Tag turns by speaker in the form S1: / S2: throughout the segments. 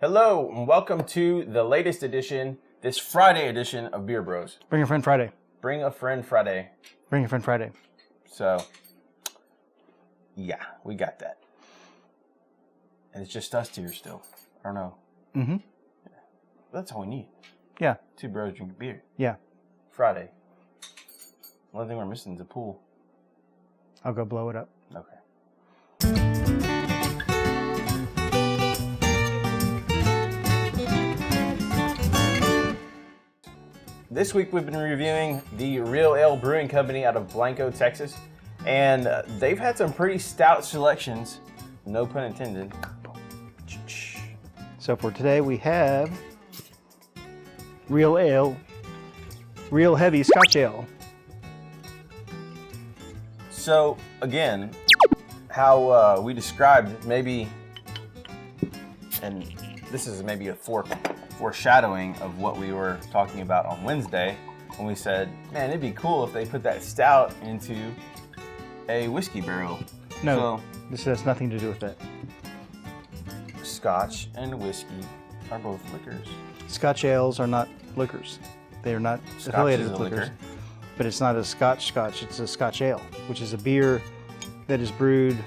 S1: Hello, and welcome to the latest edition, this Friday edition of Beer Bros.
S2: Bring a friend Friday.
S1: Bring a friend Friday.
S2: Bring a friend Friday.
S1: So, yeah, we got that. And it's just us two still. I don't know.
S2: Mm-hmm.
S1: Yeah. That's all we need.
S2: Yeah.
S1: Two bros drinking beer.
S2: Yeah.
S1: Friday. One thing we're missing is a pool.
S2: I'll go blow it up.
S1: Okay. This week we've been reviewing the Real Ale Brewing Company out of Blanco, Texas, and they've had some pretty stout selections, no pun intended.
S2: So for today we have Real Ale, Real Heavy Scotch Ale.
S1: So again, how we described maybe, and this is maybe a foreshadowing of what we were talking about on Wednesday when we said, man, it'd be cool if they put that stout into a whiskey barrel.
S2: No, this has nothing to do with that.
S1: Scotch and whiskey are both liquors.
S2: Scotch ales are not liquors. They are not affiliated with liquors. But it's not a Scotch, it's a Scotch ale, which is a beer that is brewed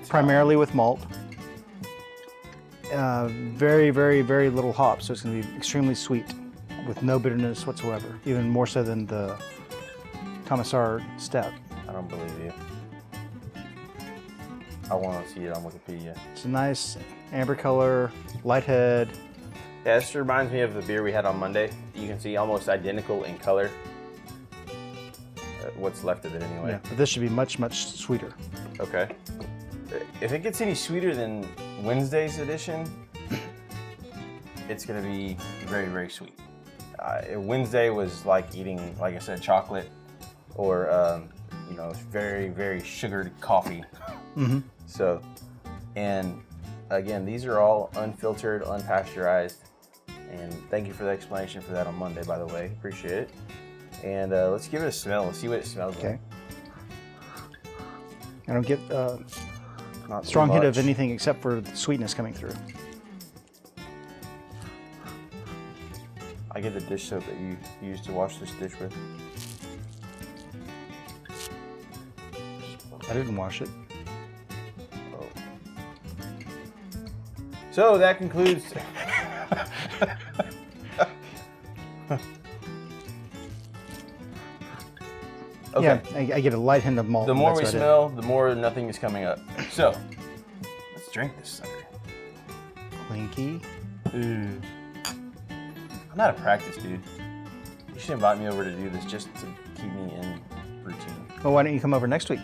S2: primarily with malt. Very, very, very little hops, so it's going to be extremely sweet with no bitterness whatsoever, even more so than the Commissar Stout.
S1: I don't believe you. I want to see it on Wikipedia.
S2: It's a nice amber color, light head.
S1: Yeah, this reminds me of the beer we had on Monday. You can see almost identical in color. What's left of it anyway.
S2: Yeah, but this should be much, much sweeter.
S1: Okay. If it gets any sweeter than Wednesday's edition, it's going to be very, very sweet. Wednesday was like eating, like I said, chocolate or, very, very sugared coffee.
S2: Mm-hmm.
S1: So, and again, these are all unfiltered, unpasteurized. And thank you for the explanation for that on Monday, by the way. Appreciate it. And let's give it a smell. Let's see what it smells like.
S2: Okay. I don't get
S1: Not
S2: strong
S1: too
S2: hit of
S1: much.
S2: anything except for the sweetness coming through.
S1: I get the dish soap that you used to wash this dish with.
S2: I didn't wash it.
S1: Oh. So that concludes. Okay.
S2: Yeah, I get a light hint of malt.
S1: The more
S2: that's
S1: we
S2: about it.
S1: smell, the more nothing is coming up. So let's drink this sucker.
S2: Clinky.
S1: I'm not a practice dude. You should invite me over to do this just to keep me in routine.
S2: Well, why don't you come over next week?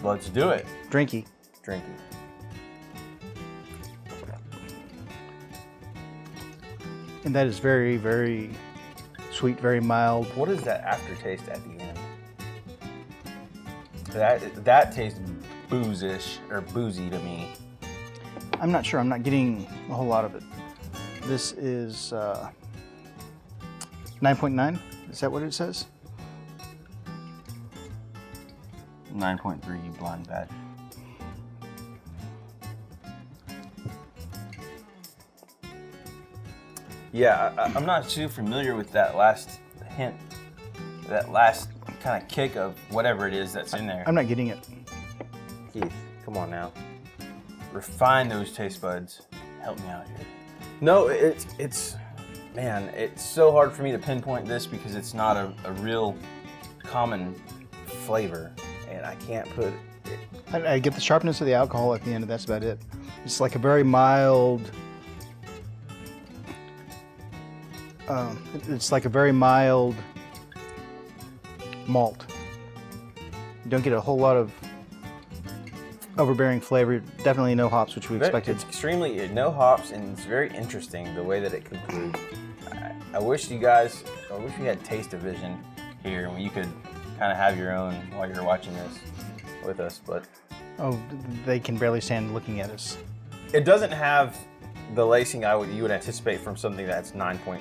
S1: Well, let's do it.
S2: Drinky.
S1: Drink it.
S2: And that is very, very sweet, very mild.
S1: What is that aftertaste at the end? That tastes boozish or boozy to me.
S2: I'm not sure. I'm not getting a whole lot of it. This is 9.9. Is that what it says?
S1: 9.3 blind bad. Yeah, I'm not too familiar with that last hint, that last kind of kick of whatever it is that's in there.
S2: I'm not getting it.
S1: Keith, come on now. Refine those taste buds. Help me out here. No, it's man, it's so hard for me to pinpoint this because it's not a real common flavor, and I can't put it.
S2: I get the sharpness of the alcohol at the end, and that's about it. It's like a very mild. It's like a very mild malt. You don't get a whole lot of overbearing flavor. Definitely no hops, which we expected.
S1: It's extremely no hops, and it's very interesting the way that it concludes. I wish we had taste division here, and you could kind of have your own while you're watching this with us. But
S2: Oh, they can barely stand looking at us.
S1: it doesn't have the lacing you would anticipate from something that's 9%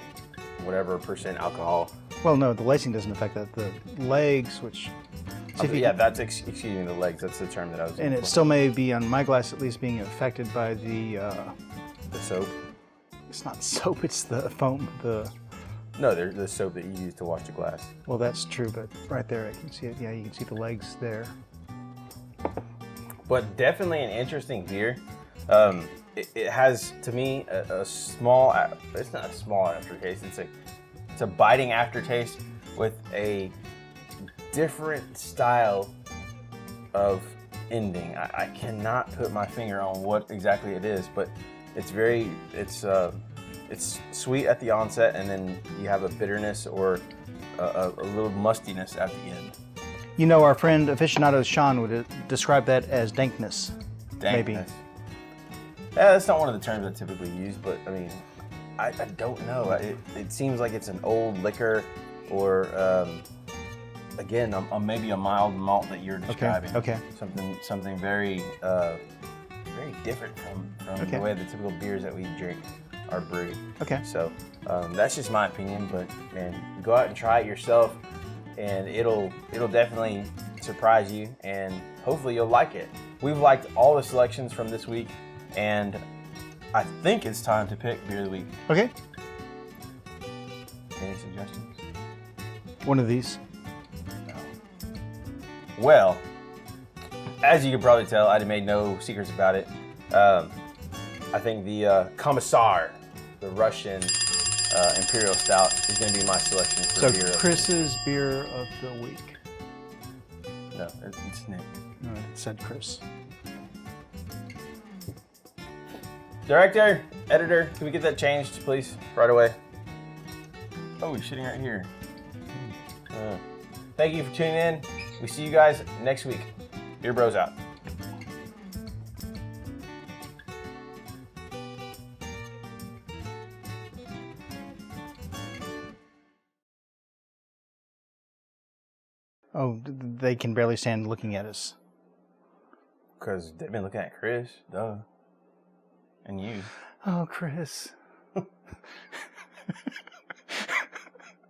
S1: alcohol.
S2: Well, no, the lacing doesn't affect that. The legs, which... see if you-
S1: Yeah, that's excuse me, the legs. That's the term that I was.
S2: And it still may be, on my glass at least, being affected by the
S1: the soap.
S2: It's not soap. It's the foam.
S1: No, they're the soap that you use to wash the glass.
S2: Well, that's true, but right there, I can see it. Yeah, you can see the legs there.
S1: But definitely an interesting beer. It has, to me, a small. It's not a small aftertaste. It's a biting aftertaste with a different style of ending. I cannot put my finger on what exactly it is, but it's sweet at the onset, and then you have a bitterness or a little mustiness at the end.
S2: You know, our friend aficionado Sean would describe that as dankness. Maybe.
S1: Yeah, that's not one of the terms I typically use, but I mean, I don't know. It seems like it's an old liquor, or again, maybe a mild malt that you're describing.
S2: Okay.
S1: Something very very different from the way the typical beers that we drink are brewed.
S2: Okay.
S1: So that's just my opinion, but man, go out and try it yourself, and it'll definitely surprise you, and hopefully you'll like it. We've liked all the selections from this week, and I think it's time to pick beer of the week.
S2: Okay.
S1: Any suggestions?
S2: One of these.
S1: No. Well, as you can probably tell, I made no secrets about it. I think the Commissar, the Russian Imperial Stout, is going to be my selection for beer.
S2: So Chris's beer of the week.
S1: No, it's Nick.
S2: No, it said Chris.
S1: Director, editor, can we get that changed, please, right away? Oh, he's sitting right here. Thank you for tuning in. We see you guys next week. Beer Bros out.
S2: Oh, they can barely stand looking at us.
S1: Because they've been looking at Chris, duh. And you.
S2: Oh, Chris.